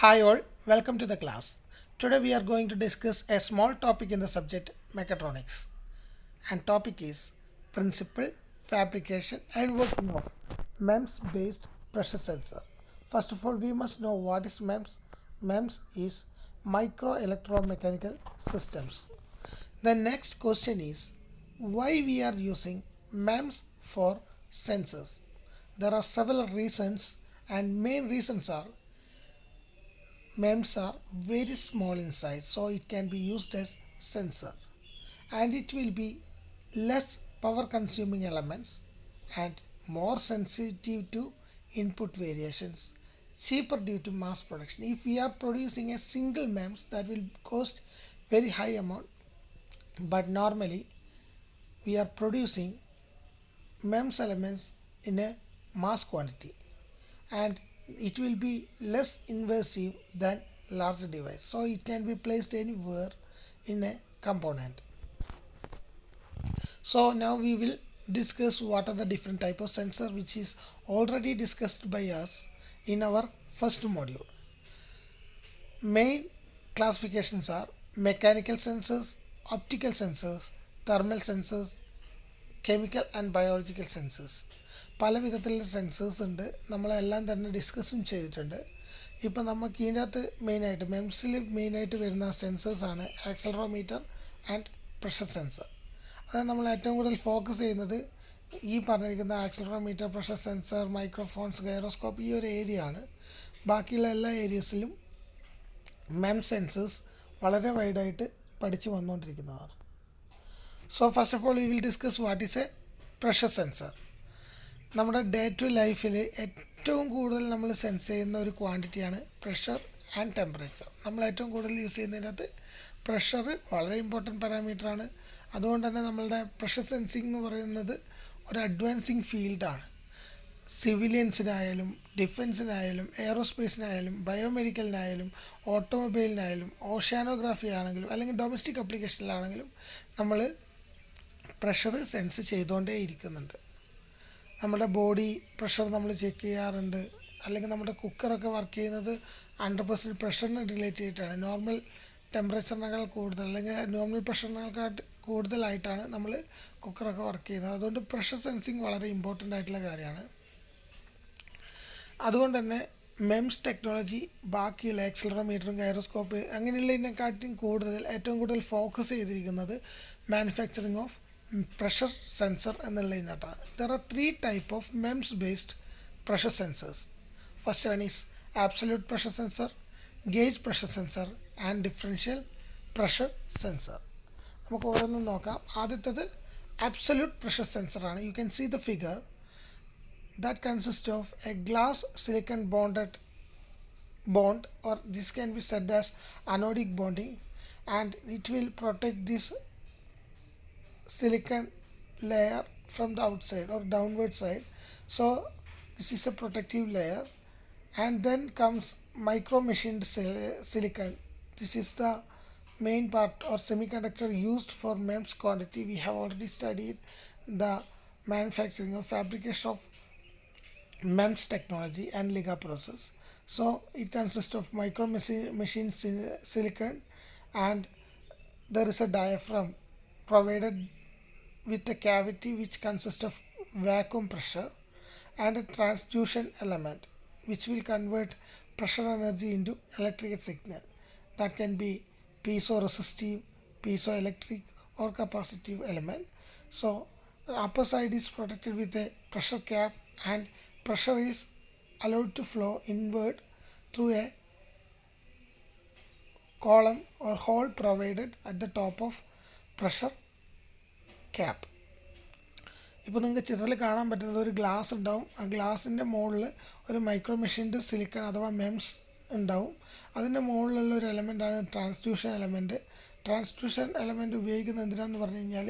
Hi all, welcome to the class. Today we are going to discuss a small topic in the subject mechatronics. And topic is principle, fabrication and working of MEMS based pressure sensor. First of all, we must know what is MEMS. MEMS is micro electromechanical systems. The next question is why we are using MEMS for sensors. There are several reasons and main reasons are MEMS are very small in size, so it can be used as sensor, and it will be less power consuming elements and more sensitive to input variations, cheaper due to mass production. If we are producing a single MEMS, that will cost very high amount, but normally we are producing MEMS elements in a mass quantity, and it will be less invasive than larger device, so it can be placed anywhere in a component. So now we will discuss what are the different type of sensor, which is already discussed by us in our first module. Main classifications are mechanical sensors, optical sensors, thermal sensors, chemical and biological sensors. പല വിധത്തിലുള്ള sensors ഉണ്ട്, നമ്മളെല്ലാം തന്നെ ഡിസ്കസും ചെയ്തിട്ടുണ്ട്. ഇപ്പം നമുക്ക് ഇതിനകത്ത് മെയിനായിട്ട് മെംസിൽ മെയിനായിട്ട് വരുന്ന സെൻസേഴ്സാണ് ആക്സലറോമീറ്റർ ആൻഡ് പ്രഷർ സെൻസർ. അത് നമ്മൾ ഏറ്റവും കൂടുതൽ ഫോക്കസ് ചെയ്യുന്നത് ഈ പറഞ്ഞിരിക്കുന്ന ആക്സലറോമീറ്റർ, പ്രഷർ സെൻസർ, മൈക്രോഫോൺസ്, ഗൈറോസ്കോപ്പ്, ഈ ഒരു ഏരിയ ആണ്. ബാക്കിയുള്ള എല്ലാ ഏരിയസിലും MEM സെൻസേഴ്സ് വളരെ വൈഡായിട്ട് പഠിച്ചു വന്നുകൊണ്ടിരിക്കുന്നതാണ്. So first of all we will discuss what is a pressure sensor. നമ്മുടെ ഡേ ടു ലൈഫിൽ ഏറ്റവും കൂടുതൽ നമ്മൾ സെൻസ് ചെയ്യുന്ന ഒരു ക്വാണ്ടിറ്റിയാണ് പ്രഷർ ആൻഡ് ടെമ്പറേച്ചർ. നമ്മൾ ഏറ്റവും കൂടുതൽ യൂസ് ചെയ്യുന്നതിനകത്ത് പ്രഷർ വളരെ ഇമ്പോർട്ടൻറ്റ് പാരാമീറ്ററാണ്. അതുകൊണ്ട് തന്നെ നമ്മളുടെ പ്രഷർ സെൻസിങ് എന്ന് പറയുന്നത് ഒരു അഡ്വാൻസിങ് ഫീൽഡാണ്. സിവിലിയൻസിനായാലും ഡിഫൻസിനായാലും എയറോസ്പേസിനായാലും ബയോമെഡിക്കലിനായാലും ഓട്ടോമൊബൈലിനായാലും ഓഷ്യാനോഗ്രാഫി ആണെങ്കിലും അല്ലെങ്കിൽ ഡൊമസ്റ്റിക് ആപ്ലിക്കേഷനിലാണെങ്കിലും നമ്മൾ പ്രഷർ സെൻസ് ചെയ്തുകൊണ്ടേ ഇരിക്കുന്നുണ്ട്. നമ്മുടെ ബോഡി പ്രഷർ നമ്മൾ ചെക്ക് ചെയ്യാറുണ്ട്, അല്ലെങ്കിൽ നമ്മുടെ കുക്കറൊക്കെ വർക്ക് ചെയ്യുന്നത് 100% പ്രഷറിന് റിലേറ്റ് ചെയ്തിട്ടാണ്. നോർമൽ ടെമ്പറേച്ചറിനേക്കാൾ കൂടുതൽ അല്ലെങ്കിൽ നോർമൽ പ്രഷറിനേക്കാൾ കൂടുതലായിട്ടാണ് നമ്മൾ കുക്കറൊക്കെ വർക്ക് ചെയ്യുന്നത്. അതുകൊണ്ട് പ്രഷർ സെൻസിങ് വളരെ ഇമ്പോർട്ടൻ്റ് ആയിട്ടുള്ള കാര്യമാണ്. അതുകൊണ്ട് തന്നെ MEMS ടെക്നോളജി ബാക്കിയുള്ള ആക്സിലറോമീറ്ററും ഗൈറോസ്കോപ്പ് അങ്ങനെയുള്ളതിനെക്കാട്ടും ഏറ്റവും കൂടുതൽ ഫോക്കസ് ചെയ്തിരിക്കുന്നത് manufacturing of pressure sensor എന്നുള്ളതിനായിട്ടാണ്. There are 3 type of MEMS based pressure sensors. First one is absolute pressure sensor, gauge pressure sensor and differential pressure sensor. നമുക്ക് ഓരോന്നും നോക്കാം. ആദ്യത്തേത് absolute pressure sensor ആണ്. You can see the figure that consists of a glass silicon bond, or this can be said as anodic bonding, and it will protect this silicon layer from the outside or downward side. So this is a protective layer, and then comes micro machined silicon. This is the main part or semiconductor used for MEMS quantity. We have already studied the manufacturing or fabrication of MEMS technology and Liga process. So it consists of micro machined silicon, and there is a diaphragm provided with a cavity which consists of vacuum pressure and a transduction element which will convert pressure energy into electrical signal. That can be piezoresistive, piezoelectric or capacitive element. So the upper side is protected with a pressure cap, and pressure is allowed to flow inward through a column or hole provided at the top of pressure cap. ഇപ്പോൾ നിങ്ങൾക്ക് ചിത്രത്തിൽ കാണാൻ പറ്റുന്നത് ഒരു glass ഉണ്ടാവും. ആ ഗ്ലാസിൻ്റെ മുകളിൽ ഒരു മൈക്രോ മെഷീൻഡ് സിലിക്കൺ അഥവാ MEMS ഉണ്ടാവും. അതിൻ്റെ മുകളിലുള്ള ഒരു എലമെൻറ്റാണ് ട്രാൻസ്ഡ്യൂഷൻ എലമെൻറ്റ്. ട്രാൻസ്ഡ്യൂഷൻ എലമെൻറ്റ് ഉപയോഗിക്കുന്നത് എന്തിനാണെന്ന് പറഞ്ഞു കഴിഞ്ഞാൽ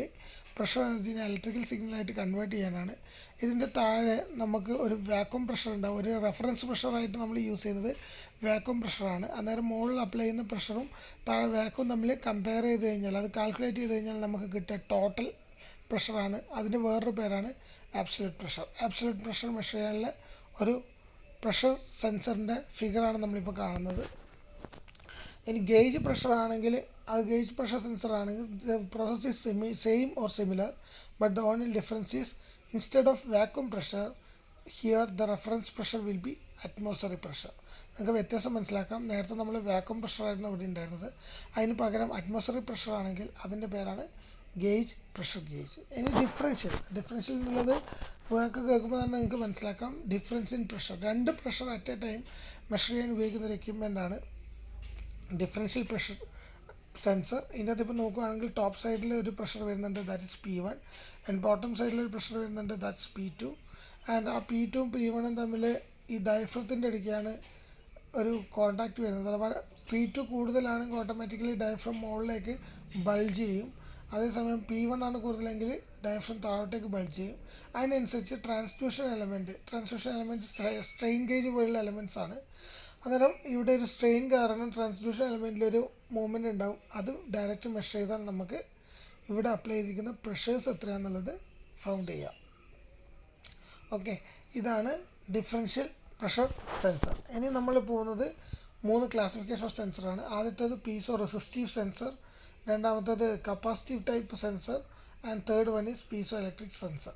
പ്രഷർ എനർജീനെ ഇലക്ട്രിക്കൽ സിഗ്നലായിട്ട് കൺവേർട്ട് ചെയ്യാനാണ്. ഇതിൻ്റെ താഴെ നമുക്ക് ഒരു വാക്വം പ്രഷർ ഉണ്ടാവും. ഒരു റെഫറൻസ് പ്രഷറായിട്ട് നമ്മൾ യൂസ് ചെയ്യുന്നത് വാക്വം പ്രഷറാണ്. അന്നേരം മുകളിൽ അപ്ലൈ ചെയ്യുന്ന പ്രഷറും താഴെ വാക്വം തമ്മിൽ കമ്പയർ ചെയ്ത് കഴിഞ്ഞാൽ, അത് കാൽക്കുലേറ്റ് ചെയ്ത് കഴിഞ്ഞാൽ നമുക്ക് കിട്ടുക ടോട്ടൽ പ്രഷറാണ്. അതിൻ്റെ വേറൊരു പേരാണ് absolute pressure. Absolute pressure measure ചെയ്യാനുള്ള ഒരു പ്രഷർ സെൻസറിൻ്റെ ഫിഗറാണ് നമ്മളിപ്പോൾ കാണുന്നത്. ഇനി ഗേജ് പ്രഷർ ആണെങ്കിൽ ആ ഗേജ് പ്രഷർ സെൻസർ ആണെങ്കിൽ the process is same or similar but the only difference is instead of vacuum pressure here the reference pressure will be atmospheric pressure. നിങ്ങൾക്ക് വ്യത്യാസം മനസ്സിലാക്കാം. നേരത്തെ നമ്മൾ വാക്യൂം പ്രഷറായിരുന്നു ഇവിടെ ഉണ്ടായിരുന്നത്, അതിന് പകരം അറ്റ്മോസ്ഫിയറിക് പ്രഷർ ആണെങ്കിൽ അതിൻ്റെ പേരാണ് ഗേജ്, പ്രഷർ ഗേജ്. ഇനി ഡിഫറൻഷ്യൽ എന്നുള്ളത് നിങ്ങൾക്ക് കേൾക്കുമ്പോൾ തന്നെ നിങ്ങൾക്ക് മനസ്സിലാക്കാം ഡിഫറൻസ് ഇൻ പ്രഷർ. രണ്ട് pressure at A time measure ചെയ്യാൻ ഉപയോഗിക്കുന്ന ഒരു എക്യുപ്മെൻ്റാണ് ഡിഫറൻഷ്യൽ പ്രഷർ സെൻസർ. ഇതിനകത്ത് ഇപ്പോൾ നോക്കുകയാണെങ്കിൽ ടോപ്പ് സൈഡിൽ ഒരു പ്രഷർ വരുന്നുണ്ട്, that is P1, and bottom സൈഡിൽ ഒരു പ്രഷർ വരുന്നുണ്ട്, ദാറ്റ്സ് P2. ആൻഡ് ആ P2ഉം P1ഉം തമ്മിൽ ഈ ഡയഫ്രത്തിൻ്റെ ഇടയ്ക്കാണ് ഒരു കോണ്ടാക്റ്റ് വരുന്നത്. അഥവാ P2 കൂടുതലാണെങ്കിൽ ഓട്ടോമാറ്റിക്കലി ഡയഫ്രം മുകളിലേക്ക് ബൾജ് ചെയ്യും. അതേസമയം P1 ആണ് കൂടുതലെങ്കിൽ ഡയഫ്രം താഴോട്ടേക്ക് ബൾജ് ചെയ്യും. അതിനനുസരിച്ച് ട്രാൻസ്ഡ്യൂഷൻ എലമെൻറ്റ്സ് സ്ട്രെയിൻ ഗേജ് പോലുള്ള എലമെൻറ്റ്സ് ആണ്. അന്നേരം ഇവിടെ ഒരു സ്ട്രെയിൻ കാരണം ട്രാൻസ്ഡ്യൂഷൻ എലമെൻറ്റിലൊരു മൂവ്മെൻറ്റ് ഉണ്ടാവും. അത് ഡയറക്റ്റ് മെഷർ ചെയ്താൽ നമുക്ക് ഇവിടെ അപ്ലൈ ചെയ്തിരിക്കുന്ന പ്രഷേഴ്സ് എത്രയാണെന്നുള്ളത് ഫൗണ്ട് ചെയ്യാം. ഓക്കെ, ഇതാണ് ഡിഫറൻഷ്യൽ പ്രഷർ സെൻസർ. ഇനി നമ്മൾ പോകുന്നത് 3 ക്ലാസിഫിക്കേഷൻ ഓഫ് സെൻസറാണ്. ആദ്യത്തേത് പീസോ റെസിസ്റ്റീവ് സെൻസർ, രണ്ടാമത്തേത് capacitive type sensor, and third one is piezo electric sensor.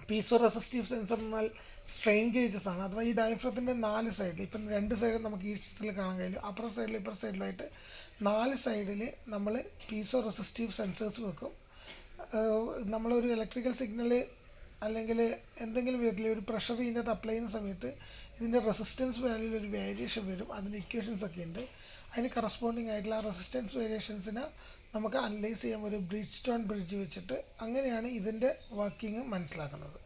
Piezo resistive sensor എന്നാൽ സ്ട്രെയിൻ ഗേജസ് ആണ്. അഥവാ ഈ ഡയഫ്രത്തിൻ്റെ 4 സൈഡിൽ, ഇപ്പം 2 സൈഡിൽ നമുക്ക് ഈ ചിത്രത്തിൽ കാണാൻ കഴിയും, അപ്പുറ സൈഡിൽ ഇപ്പുറ സൈഡിലായിട്ട് 4 സൈഡിൽ നമ്മൾ പീസോ റെസിസ്റ്റീവ് സെൻസേഴ്സ് വെക്കും. നമ്മളൊരു ഇലക്ട്രിക്കൽ സിഗ്നൽ അല്ലെങ്കിൽ എന്തെങ്കിലും വിധത്തിൽ ഒരു പ്രഷർ ഇതിനകത്ത് അപ്ലൈ ചെയ്യുന്ന സമയത്ത് ഇതിൻ്റെ റെസിസ്റ്റൻസ് വാല്യൂവിൽ ഒരു വേരിയേഷൻ വരും. അതിന് ഇക്വേഷൻസ് ഒക്കെ ഉണ്ട്. അതിന് കറസ്പോണ്ടിങ് ആയിട്ടുള്ള ആ റെസിസ്റ്റൻസ് വേരിയേഷൻസിനെ നമുക്ക് അനലൈസ് ചെയ്യാം ഒരു ബ്രിഡ്ജ് ബ്രിഡ്ജ് വെച്ചിട്ട്. അങ്ങനെയാണ് ഇതിൻ്റെ വർക്കിംഗ് മനസ്സിലാക്കുന്നത്.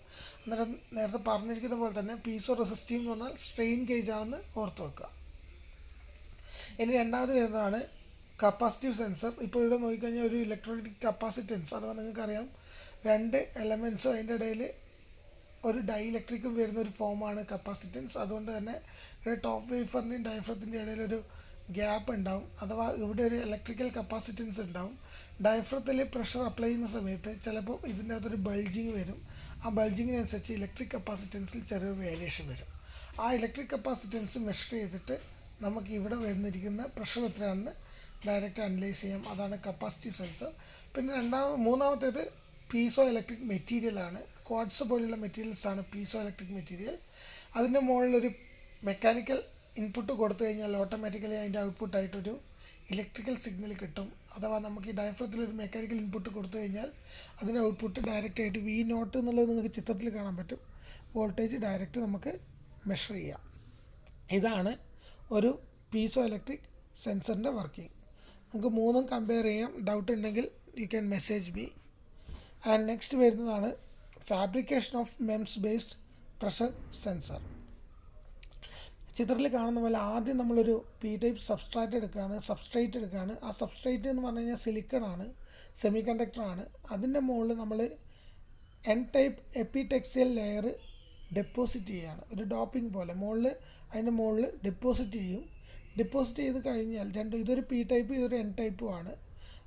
അന്നേരം നേരത്തെ പറഞ്ഞിരിക്കുന്ന പോലെ തന്നെ പീസോ റെസിസ്റ്റീവ് എന്ന് പറഞ്ഞാൽ സ്ട്രെയിൻ ഗേജ് ആണെന്ന് ഓർത്ത് വെക്കുക. ഇനി രണ്ടാമത് വരുന്നതാണ് കപ്പാസിറ്റീവ് സെൻസർ. ഇപ്പോൾ ഇവിടെ നോക്കിക്കഴിഞ്ഞാൽ ഒരു ഇലക്ട്രോണിക് കപ്പാസിറ്റൻസ്, അഥവാ നിങ്ങൾക്കറിയാം 2 എലമെൻറ്റ്സും അതിൻ്റെ ഇടയിൽ ഒരു ഡൈഇലക്ട്രിക്കും വരുന്ന ഒരു ഫോമാണ് കപ്പാസിറ്റൻസ്. അതുകൊണ്ട് തന്നെ ഇവിടെ ടോപ്പ് വേഫറിൻ്റെയും ഡയഫ്രത്തിൻ്റെ ഇടയിലൊരു ഗ്യാപ്പ് ഉണ്ടാവും. അഥവാ ഇവിടെ ഒരു ഇലക്ട്രിക്കൽ കപ്പാസിറ്റൻസ് ഉണ്ടാവും. ഡയഫ്രത്തിൽ പ്രഷർ അപ്ലൈ ചെയ്യുന്ന സമയത്ത് ചിലപ്പോൾ ഇതിൻ്റെ അകത്തൊരു ബൾജിങ് വരും. ആ ബൾജിങ്ങിനനുസരിച്ച് ഇലക്ട്രിക് കപ്പാസിറ്റൻസിൽ ചെറിയൊരു വേരിയേഷൻ വരും. ആ ഇലക്ട്രിക് കപ്പാസിറ്റൻസ് മെഷർ ചെയ്തിട്ട് നമുക്ക് ഇവിടെ വരുന്നിരിക്കുന്ന പ്രഷർ എത്രയാണെന്ന് ഡയറക്റ്റ് അനലൈസ് ചെയ്യാം. അതാണ് കപ്പാസിറ്റീവ് സെൻസർ. പിന്നെ മൂന്നാമത്തേത് പീസോ ഇലക്ട്രിക് മെറ്റീരിയലാണ്. ക്വാർട്സ് പോലുള്ള മെറ്റീരിയൽസാണ് പീസോ ഇലക്ട്രിക് മെറ്റീരിയൽ. അതിൻ്റെ മുകളിലൊരു മെക്കാനിക്കൽ ഇൻപുട്ട് കൊടുത്തു കഴിഞ്ഞാൽ ഓട്ടോമാറ്റിക്കലി അതിൻ്റെ ഔട്ട്പുട്ടായിട്ടൊരു ഇലക്ട്രിക്കൽ സിഗ്നൽ കിട്ടും. അഥവാ നമുക്ക് ഈ ഡയഫ്രത്തിലൊരു മെക്കാനിക്കൽ ഇൻപുട്ട് കൊടുത്തു കഴിഞ്ഞാൽ അതിൻ്റെ ഔട്ട്പുട്ട് ഡയറക്റ്റായിട്ട് V0 എന്നുള്ളത് നിങ്ങൾക്ക് ചിത്രത്തിൽ കാണാൻ പറ്റും. വോൾട്ടേജ് ഡയറക്റ്റ് നമുക്ക് മെഷർ ചെയ്യാം. ഇതാണ് ഒരു പീസോ ഇലക്ട്രിക് സെൻസറിൻ്റെ വർക്കിംഗ്. നമുക്ക് മൂന്നും കമ്പയർ ചെയ്യാം. ഡൗട്ട് ഉണ്ടെങ്കിൽ you can message me. And next വരുന്നതാണ് fabrication of MEMS based pressure sensor. ചിത്രത്തിൽ കാണുന്ന പോലെ ആദ്യം നമ്മളൊരു പി ടൈപ്പ് സബ്സ്ട്രേറ്റ് എടുക്കുകയാണ്. ആ സബ്സ്ട്രേറ്റ് എന്ന് പറഞ്ഞു കഴിഞ്ഞാൽ സിലിക്കണാണ്, സെമി കണ്ടക്ടറാണ്. അതിൻ്റെ മുകളിൽ നമ്മൾ എൻ ടൈപ്പ് എപ്പിടെക്സിയൽ ലെയർ ഡെപ്പോസിറ്റ് ചെയ്യുകയാണ്. ഒരു ഡോപ്പിംഗ് പോലെ അതിൻ്റെ മുകളിൽ ഡെപ്പോസിറ്റ് ചെയ്യും. ഡെപ്പോസിറ്റ് ചെയ്ത് കഴിഞ്ഞാൽ ഇതൊരു പി ടൈപ്പ്, ഇതൊരു എൻ ടൈപ്പുമാണ്.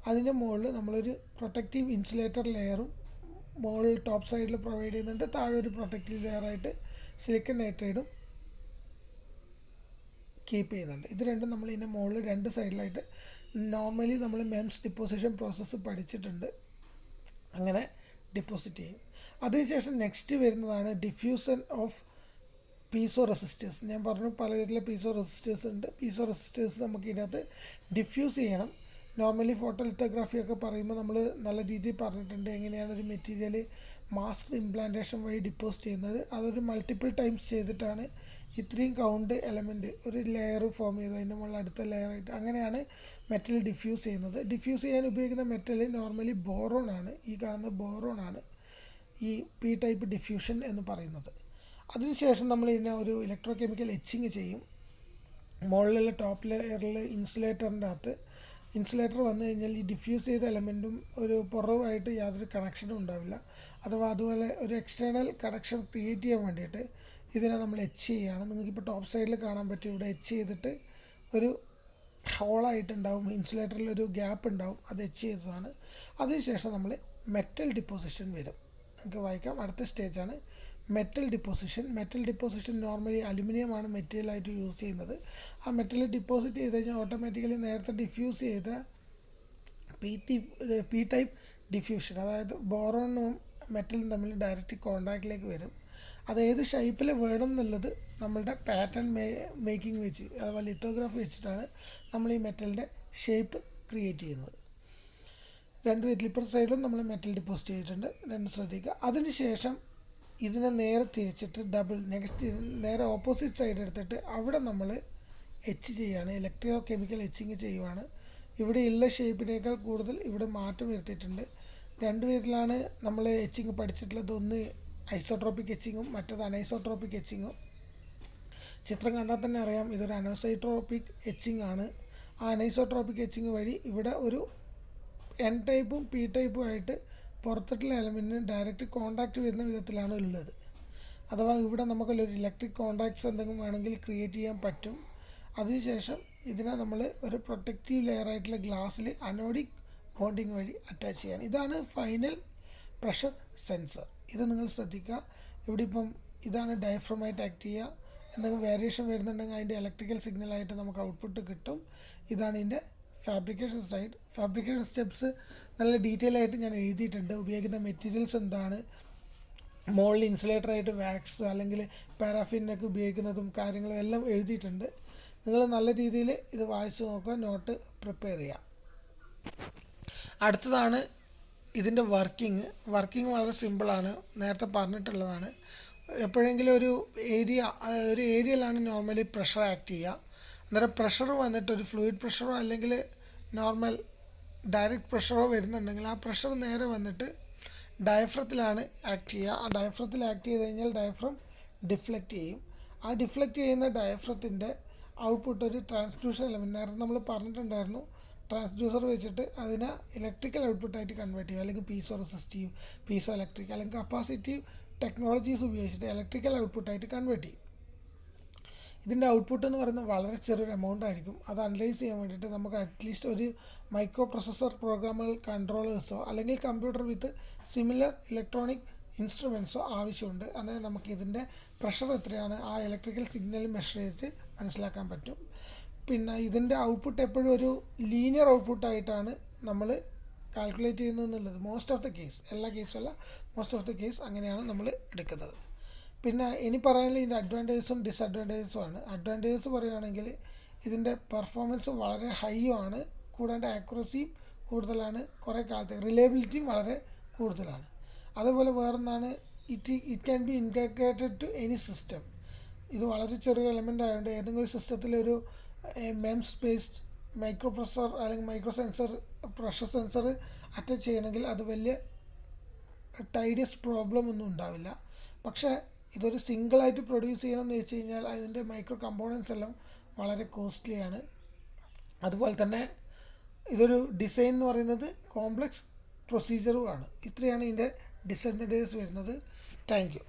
അതിൻ്റെ മുകളിൽ നമ്മളൊരു പ്രൊട്ടക്റ്റീവ് ഇൻസുലേറ്റർ ലെയറും മുകളിൽ ടോപ്പ് സൈഡിൽ പ്രൊവൈഡ് ചെയ്യുന്നുണ്ട്. താഴെ ഒരു പ്രൊട്ടക്റ്റീവ് ലെയറായിട്ട് സിലിക്കൺ നൈട്രൈഡും കീപ്പ് ചെയ്യുന്നുണ്ട്. ഇത് രണ്ടും നമ്മൾ ഇതിൻ്റെ മുകളിൽ 2 സൈഡിലായിട്ട് നോർമലി നമ്മൾ മെംസ് ഡിപ്പോസിഷൻ പ്രോസസ്സ് പഠിച്ചിട്ടുണ്ട്. അങ്ങനെ ഡിപ്പോസിറ്റ് ചെയ്യും. അതിനുശേഷം നെക്സ്റ്റ് വരുന്നതാണ് ഡിഫ്യൂഷൻ ഓഫ് പീസോ റെസിസ്റ്റേഴ്സ്. ഞാൻ പറഞ്ഞു പല വിധത്തിലെ പീസോ റെസിസ്റ്റേഴ്സ് ഉണ്ട്. പീസോ റെസിസ്റ്റേഴ്സ് നമുക്ക് ഇതിനകത്ത് ഡിഫ്യൂസ് ചെയ്യണം. നോർമലി ഫോട്ടോലിത്തോഗ്രാഫി ഒക്കെ പറയുമ്പോൾ നമ്മൾ നല്ല രീതിയിൽ പറഞ്ഞിട്ടുണ്ട് എങ്ങനെയാണ് ഒരു മെറ്റീരിയൽ മാസ്ക് ഇംപ്ലാന്റേഷൻ വഴി ഡിപ്പോസിറ്റ് ചെയ്യുന്നത്. അതൊരു മൾട്ടിപ്പിൾ ടൈംസ് ചെയ്തിട്ടാണ് ഇത്രയും കൗണ്ട് എലമെൻറ്റ് ഒരു ലെയർ ഫോം ചെയ്തു, അതിൻ്റെ മുകളിൽ അടുത്ത ലെയറായിട്ട് അങ്ങനെയാണ് മെറ്റൽ ഡിഫ്യൂസ് ചെയ്യുന്നത്. ഡിഫ്യൂസ് ചെയ്യാൻ ഉപയോഗിക്കുന്ന മെറ്റൽ നോർമലി ബോറോൺ ആണ്. ഈ കാണുന്ന ബോറോൺ ആണ് ഈ പി ടൈപ്പ് ഡിഫ്യൂഷൻ എന്ന് പറയുന്നത്. അതിനുശേഷം നമ്മൾ ഇതിനെ ഒരു ഇലക്ട്രോ കെമിക്കൽ എച്ചിങ് ചെയ്യും. മുകളിലുള്ള ടോപ്പ് ലെയറിൽ ഇൻസുലേറ്റർ വന്നു കഴിഞ്ഞാൽ ഈ ഡിഫ്യൂസ് ചെയ്ത എലമെൻറ്റും ഒരു പുറവുമായിട്ട് യാതൊരു കണക്ഷനും ഉണ്ടാവില്ല. അഥവാ അതുപോലെ ഒരു എക്സ്റ്റേണൽ കണക്ഷൻ ക്രിയേറ്റ് ചെയ്യാൻ വേണ്ടിയിട്ട് ഇതിനെ നമ്മൾ എച്ച് ചെയ്യുകയാണ്. നിങ്ങൾക്കിപ്പോൾ ടോപ്പ് സൈഡിൽ കാണാൻ പറ്റും. ഇവിടെ എച്ച് ചെയ്തിട്ട് ഒരു ഹോളായിട്ടുണ്ടാവും, ഇൻസുലേറ്ററിൽ ഒരു ഗ്യാപ്പ് ഉണ്ടാവും, അത് എച്ച് ചെയ്തതാണ്. അതിനുശേഷം നമ്മൾ മെറ്റൽ ഡിപ്പോസിഷൻ വരും. നമുക്ക് വായിക്കാം. അടുത്ത സ്റ്റേജാണ് മെറ്റൽ ഡിപ്പോസിഷൻ നോർമലി അലുമിനിയമാണ് മെറ്റീരിയലായിട്ട് യൂസ് ചെയ്യുന്നത്. ആ മെറ്റൽ ഡിപ്പോസിറ്റ് ചെയ്ത് കഴിഞ്ഞാൽ ഓട്ടോമാറ്റിക്കലി നേരത്തെ ഡിഫ്യൂസ് ചെയ്ത പി ടൈപ്പ് ഡിഫ്യൂഷൻ, അതായത് ബോറോണും മെറ്റലും തമ്മിൽ ഡയറക്റ്റ് കോണ്ടാക്റ്റിലേക്ക് വരും. അത് ഏത് ഷേപ്പിൽ വേണം എന്നുള്ളത് നമ്മളുടെ പാറ്റേൺ മേക്കിംഗ് വെച്ച് അഥവാ ലിത്തോഗ്രാഫി വെച്ചിട്ടാണ് നമ്മൾ ഈ മെറ്റലിൻ്റെ ഷേപ്പ് ക്രിയേറ്റ് ചെയ്യുന്നത്. രണ്ട് ഇപ്പുറത്തെ സൈഡിലും നമ്മൾ മെറ്റൽ ഡിപ്പോസിറ്റ് ചെയ്തിട്ടുണ്ട്, രണ്ട് ശ്രദ്ധിക്കുക. അതിനുശേഷം ഇതിനെ നേരെ തിരിച്ചിട്ട് നേരെ ഓപ്പോസിറ്റ് സൈഡ് എടുത്തിട്ട് അവിടെ നമ്മൾ എച്ച് ചെയ്യുകയാണ്, ഇലക്ട്രോ കെമിക്കൽ എച്ചിങ് ചെയ്യുവാണ്. ഇവിടെയുള്ള ഷേപ്പിനേക്കാൾ കൂടുതൽ ഇവിടെ മാറ്റം വരുത്തിയിട്ടുണ്ട്. രണ്ട് വിധത്തിലാണ് നമ്മൾ എച്ചിങ് പഠിച്ചിട്ടുള്ളത്. ഒന്ന് ഐസോട്രോപ്പിക് എച്ചിങ്ങും മറ്റത് അനൈസോട്രോപ്പിക് എച്ചിങ്ങും. ചിത്രം കണ്ടാൽ തന്നെ അറിയാം ഇതൊരു അനൈസോട്രോപ്പിക് എച്ചിങ് ആണ്. ആ അനൈസോട്രോപ്പിക് എച്ചിങ് വഴി ഇവിടെ ഒരു എൻ ടൈപ്പും പി ടൈപ്പും ആയിട്ട് പുറത്തുള്ള എലമെൻറ്റിന് ഡയറക്റ്റ് കോണ്ടാക്റ്റ് വരുന്ന വിധത്തിലാണ് ഉള്ളത്. അഥവാ ഇവിടെ നമുക്കൊരു ഇലക്ട്രിക് കോണ്ടാക്ട്സ് എന്തെങ്കിലും വേണമെങ്കിൽ ക്രിയേറ്റ് ചെയ്യാൻ പറ്റും. അതിനുശേഷം ഇതിനെ നമ്മൾ ഒരു പ്രൊട്ടക്റ്റീവ് ലെയറായിട്ടുള്ള ഗ്ലാസ്സിൽ അനോഡിക് ബോണ്ടിങ് വഴി അറ്റാച്ച് ചെയ്യാണ്. ഇതാണ് ഫൈനൽ പ്രഷർ സെൻസർ. ഇത് നിങ്ങൾ ശ്രദ്ധിക്കുക. ഇവിടെ ഇപ്പം ഇതാണ് ഡയഫ്രമായിട്ട് ആക്ട് ചെയ്യുക. എന്തെങ്കിലും വേരിയേഷൻ വരുന്നുണ്ടെങ്കിൽ അതിൻ്റെ ഇലക്ട്രിക്കൽ സിഗ്നലായിട്ട് നമുക്ക് ഔട്ട്പുട്ട് കിട്ടും. ഇതാണ് ഇതിൻ്റെ ഫാബ്രിക്കേഷൻ സ്റ്റെപ്സ് നല്ല ഡീറ്റെയിൽ ആയിട്ട് ഞാൻ എഴുതിയിട്ടുണ്ട്. ഉപയോഗിക്കുന്ന മെറ്റീരിയൽസ് എന്താണ്, മോൾഡ് ഇൻസുലേറ്ററായിട്ട് വാക്സ് അല്ലെങ്കിൽ പാരാഫിനൊക്കെ ഉപയോഗിക്കുന്നതും കാര്യങ്ങളും എല്ലാം എഴുതിയിട്ടുണ്ട്. നിങ്ങൾ നല്ല രീതിയിൽ ഇത് വായിച്ച് നോക്കുക, നോട്ട് പ്രിപ്പയർ ചെയ്യുക. അടുത്തതാണ് ഇതിൻ്റെ വർക്കിംഗ് വളരെ സിമ്പിളാണ്, നേരത്തെ പറഞ്ഞിട്ടുള്ളതാണ്. എപ്പോഴെങ്കിലും ഒരു ഏരിയയിലാണ് നോർമലി പ്രഷർ ആക്ട് ചെയ്യുക. അന്നേരം പ്രഷർ വന്നിട്ട് ഒരു ഫ്ലൂയിഡ് പ്രഷറോ അല്ലെങ്കിൽ നോർമൽ ഡയറക്റ്റ് പ്രഷറോ വരുന്നുണ്ടെങ്കിൽ ആ പ്രഷർ നേരെ വന്നിട്ട് ഡയഫ്രത്തിലാണ് ആക്ട് ചെയ്യുക. ആ ഡയഫ്രത്തിൽ ആക്ട് ചെയ്ത് കഴിഞ്ഞാൽ ഡയഫ്രം ഡിഫ്ലക്റ്റ് ചെയ്യും. ആ ഡിഫ്ലക്റ്റ് ചെയ്യുന്ന ഡയഫ്രത്തിൻ്റെ ഔട്ട്പുട്ട് ഒരു ട്രാൻസ്ഡ്യൂസർ എലമെൻറ്റ്, നേരത്തെ നമ്മൾ പറഞ്ഞിട്ടുണ്ടായിരുന്നു, ട്രാൻസ്ഡ്യൂസർ വെച്ചിട്ട് അതിനെ ഇലക്ട്രിക്കൽ ഔട്ട്പുട്ടായിട്ട് കൺവേർട്ട് ചെയ്യും. അല്ലെങ്കിൽ പീസോ ഇലക്ട്രിക് അല്ലെങ്കിൽ കപ്പാസിറ്റീവ് ടെക്നോളജീസ് ഉപയോഗിച്ചിട്ട് ഇലക്ട്രിക്കൽ ഔട്ട്പുട്ടായിട്ട് കൺവേർട്ട് ചെയ്യും. ഇതിൻ്റെ ഔട്ട്പുട്ട് എന്ന് പറയുന്നത് വളരെ ചെറിയൊരു എമൗണ്ട് ആയിരിക്കും. അത് അനലൈസ് ചെയ്യാൻ വേണ്ടിയിട്ട് നമുക്ക് അറ്റ്ലീസ്റ്റ് ഒരു മൈക്രോ പ്രോസസ്സർ പ്രോഗ്രാമുകൾ കൺട്രോളേഴ്സോ അല്ലെങ്കിൽ കമ്പ്യൂട്ടർ വിത്ത് സിമിലർ ഇലക്ട്രോണിക് ഇൻസ്ട്രുമെൻറ്റ്സോ ആവശ്യമുണ്ട്. അന്നേരം നമുക്ക് ഇതിൻ്റെ പ്രഷർ എത്രയാണ് ആ ഇലക്ട്രിക്കൽ സിഗ്നൽ മെഷർ ചെയ്തിട്ട് മനസ്സിലാക്കാൻ പറ്റും. പിന്നെ ഇതിൻ്റെ ഔട്ട്പുട്ട് എപ്പോഴും ഒരു ലീനിയർ ഔട്ട്പുട്ടായിട്ടാണ് നമ്മൾ കാൽക്കുലേറ്റ് ചെയ്യുന്നത് എന്നുള്ളത് മോസ്റ്റ് ഓഫ് ദ കേസ്, എല്ലാ കേസും അല്ല, മോസ്റ്റ് ഓഫ് ദ കേസ് അങ്ങനെയാണ് നമ്മൾ എടുക്കുന്നത്. പിന്നെ ഇനി പറയാനുള്ള ഇതിൻ്റെ അഡ്വാൻറ്റേജസും ഡിസഡ്വാൻറ്റേജസും ആണ്. അഡ്വാൻറ്റേജസ് പറയുകയാണെങ്കിൽ ഇതിൻ്റെ പെർഫോമൻസ് വളരെ ഹൈ ആണ്, കൂടാണ്ട് ആക്യുറസിയും കൂടുതലാണ്, കുറേ കാലത്തേക്ക് റിലയബിലിറ്റിയും വളരെ കൂടുതലാണ്. അതുപോലെ വേറൊന്നാണ് it can be integrated to any system. ഇത് വളരെ ചെറിയൊരു എലമെൻ്റ് ആയതുകൊണ്ട് ഏതെങ്കിലും സിസ്റ്റത്തിലൊരു MEMS ബേസ്ഡ് മൈക്രോ പ്രൊസസ്സർ അല്ലെങ്കിൽ micro sensor pressure sensor attach ചെയ്യണമെങ്കിൽ അത് വലിയ ടൈഡിയസ് പ്രോബ്ലം ഒന്നും ഉണ്ടാവില്ല. പക്ഷേ ഇതൊരു സിംഗിളായിട്ട് പ്രൊഡ്യൂസ് ചെയ്യണമെന്ന് വെച്ച് കഴിഞ്ഞാൽ അതിൻ്റെ മൈക്രോ കമ്പോണൻസ് എല്ലാം വളരെ കോസ്റ്റ്ലിയാണ്. അതുപോലെ തന്നെ ഇതൊരു ഡിസൈൻ എന്ന് പറയുന്നത് കോംപ്ലക്സ് പ്രൊസീജിയറുമാണ്. ഇത്രയാണ് ഇതിൻ്റെ ഡിസഡ്വാൻറ്റേജസ് വരുന്നത്. Thank you.